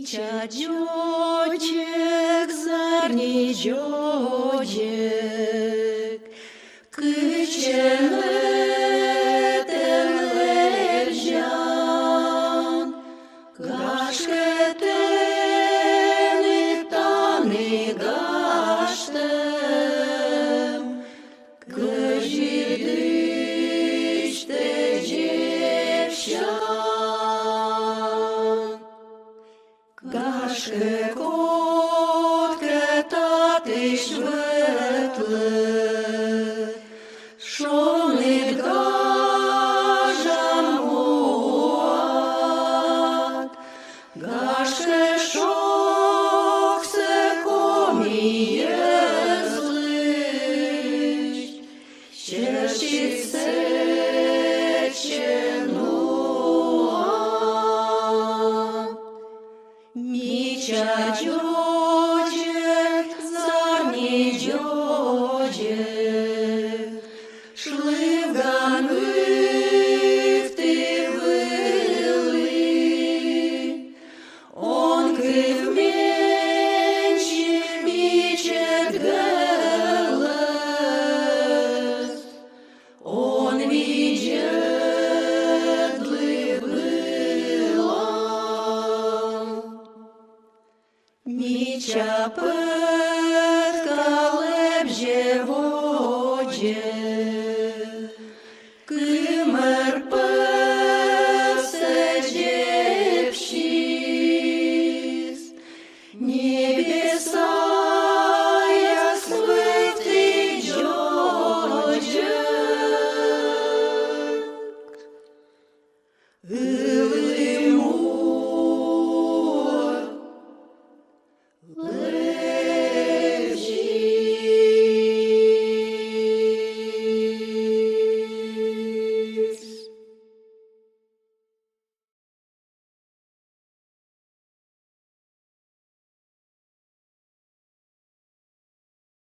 Міча дьочек, зарні дьочек, кичене темлежан, гашкетени тани гаштем, гжидичте дівчан. Гашке котке тати шветле, шо не гажам уат, гашке шок се коміє злич, щешить сеченуат. Міча дьочек, зарні дьочек, шли в гани в ти вили, онки вменші мічет гелес, он віджедли била. Міча